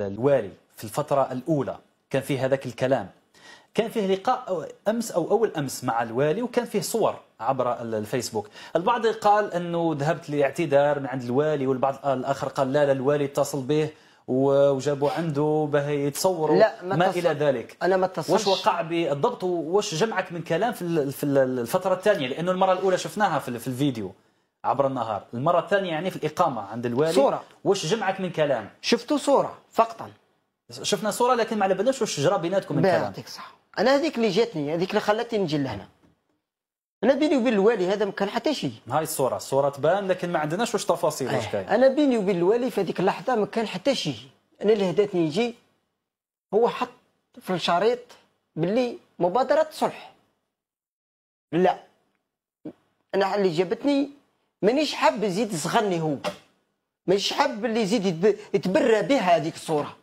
الوالي في الفترة الأولى كان فيه هذاك الكلام، كان فيه لقاء أمس أو أول أمس مع الوالي، وكان فيه صور عبر الفيسبوك. البعض قال أنه ذهبت لاعتذار من عند الوالي، والبعض الآخر قال لا الوالي اتصل به وجابوا عنده باه يتصوروا ما إلى ذلك. أنا ما اتصلش. واش وقع بالضبط، واش جمعك من كلام في الفترة الثانية؟ لأنه المرة الأولى شفناها في الفيديو عبر النهار، المرة الثانية يعني في الإقامة عند الوالي صورة. واش جمعك من كلام؟ شفتوا صورة فقط، شفنا صورة لكن ما على بالناش واش جرى بيناتكم من كلام. يعطيك صح. أنا هذيك اللي جاتني، هذيك اللي خلتني نجي لهنا. أنا بيني وبين الوالي هذا ما كان حتى شيء. هاي الصورة تبان لكن ما عندناش واش تفاصيل واش كاين. أنا بيني وبين الوالي في هذيك اللحظة ما كان حتى شيء. أنا اللي هداتني نجي هو حط في الشريط باللي مبادرة صلح. لا، أنا اللي جابتني مانيش حاب يزيد يصغرني، هو مانيش حاب اللي يزيد يتبرى بها هذيك الصورة.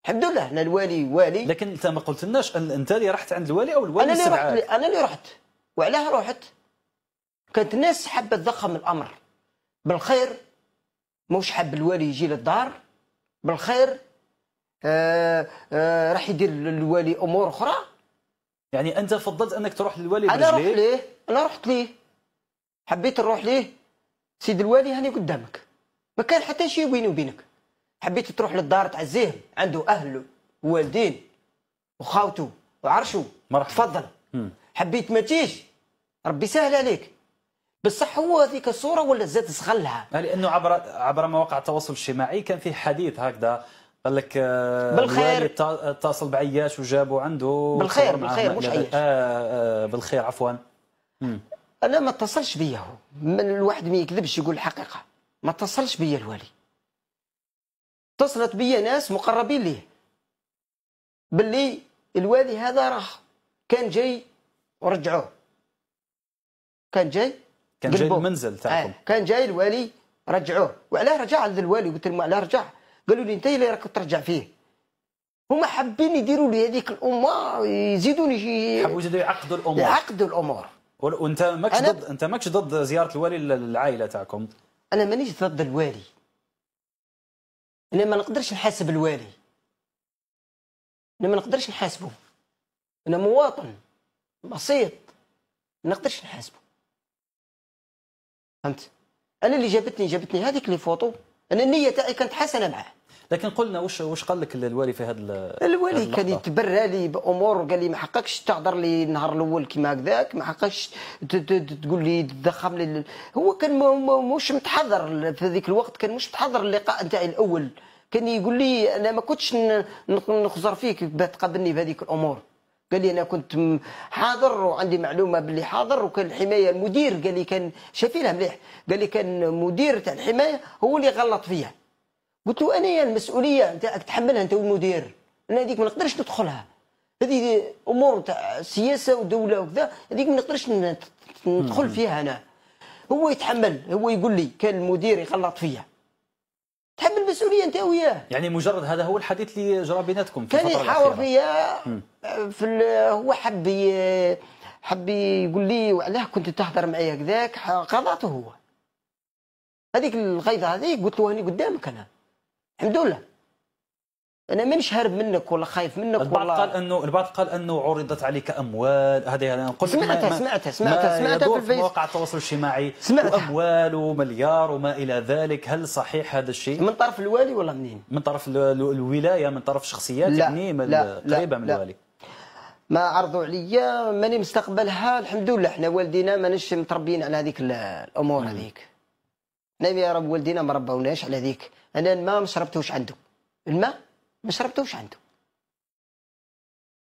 الحمد لله أنا الوالي والي. لكن أنت ما قلتلناش أنت اللي رحت عند الوالي أو الوالي استدعاك؟ أنا اللي رحت. وعلاه رحت؟ كانت الناس حابة تضخم الأمر بالخير، موش حاب الوالي يجي للدار بالخير. راح يدير الوالي أمور أخرى. يعني أنت فضلت أنك تروح للوالي برجليك؟ أنا رحت ليه، حبيت نروح ليه. سيد الوالي هاني قدامك، ما كان حتى شيء بيني وبينك. حبيت تروح للدار تعزيه، عنده أهله ووالدين وخاوته وعرشه، تفضل. حبيت ما تجيش، ربي سهل عليك. بصح هو هذيك الصورة ولا زاد صغلها، لأنه عبر مواقع التواصل الاجتماعي كان في حديث هكذا، قال لك بالخير اتصل بعياش وجابوا عنده بالخير مش عياش. بالخير عفوا. أنا ما اتصلش بيا، هو من الواحد ما يكذبش يقول الحقيقة. ما اتصلش بيا الوالي، اتصلت بيا ناس مقربين ليه باللي الوالي هذا راه كان جاي ورجعوه. كان جاي المنزل تاعكم. كان جاي الوالي رجعوه. وعلاه رجع عند الوالي؟ قلت لهم علاه رجع؟ قالوا لي انت اللي راك ترجع فيه. هما حابين يديروا لي هذيك الامه، يزيدوني، حبوا يعقدوا الامور. وانت ماكش ضد زياره الوالي للعائله تاعكم؟ انا مانيش ضد الوالي، انا ما نقدرش نحاسب الوالي، انا ما نقدرش نحاسبه. انا مواطن بسيط ما نقدرش نحاسبه، فهمت؟ انا اللي جابتني هذيك لي فوتو. انا النيه تاعي كانت حسنه معاه. لكن قلنا واش قال لك الوالي في هذا الوالي كان يتبرى لي بامور، قال لي ما حقكش تهضر لي النهار الاول كيما هكذاك، ما حقكش تقول لي تضخم لي. هو كان مش متحضر في هذيك الوقت، كان مش متحضر اللقاء نتاعي الاول. كان يقول لي انا ما كنتش نخزر فيك تقابلني بهذيك الامور. قال لي انا كنت حاضر وعندي معلومه باللي حاضر، وكان الحمايه المدير قال لي كان شايفينها مليح، قال لي كان مدير تاع الحمايه هو اللي غلط فيها. قلت له انا المسؤوليه نتاعك تحملها انت والمدير، انا هذيك ما نقدرش ندخلها، هذه امور تاع سياسه ودوله وكذا، هذيك ما نقدرش ندخل فيها انا. هو يتحمل، هو يقول لي كان المدير يغلط فيا، تحمل المسؤوليه انت وياه. يعني مجرد هذا هو الحديث اللي جرى بيناتكم في الفتره الاخيره؟ كان يحاور فيا هو حب يقول لي وعلاه كنت تهضر معايا هكذاك، قضاته هو هذيك الغيظه هذيك. قلت له هاني قدامك انا الحمد لله، انا مانيش هارب منك ولا خايف منك. البعض قال انه عرضت عليك اموال، هذه انا قلت سمعتها في مواقع التواصل الاجتماعي، اموال ومليار وما الى ذلك. هل صحيح هذا الشيء؟ من طرف الوالي ولا منين؟ من طرف الولايه، من طرف شخصيات يعني قريبه من الوالي. ما عرضوا عليا ماني مستقبلها الحمد لله. احنا والدينا ماناش متربيين على هذيك الامور هذيك. احنا يا رب والدينا ما ربوناش على هذيك. انا الماء ما شربتوش عنده، الماء ما شربتوش عنده،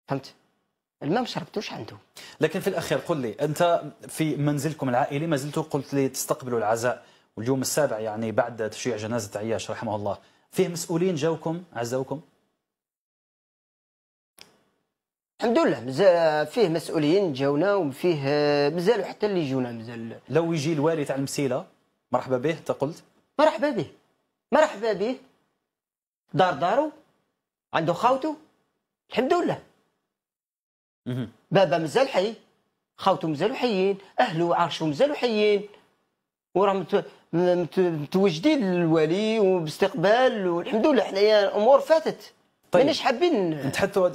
فهمت؟ الماء ما شربتوش عنده. لكن في الاخير قل لي، انت في منزلكم العائلي ما زلتوا قلت لي تستقبلوا العزاء، واليوم السابع يعني بعد تشييع جنازه عياش رحمه الله، فيه مسؤولين جاوكم عزوكم؟ الحمد لله مازال فيه مسؤولين جاونا، وفيه مازالوا حتى اللي يجونا مازال. لو يجي الوالي تاع المسيله مرحبا به، انت قلت مرحبا به، مرحبا به، دارو عنده خاوته الحمد لله. بابا مازال حي، خاوته مازالوا حيين، اهله وعرشه مازالوا حيين، وراهم متوجدين للوالي وباستقبال، والحمد لله حنايا الامور فاتت. طيب. ماناش حابين نتحدثوا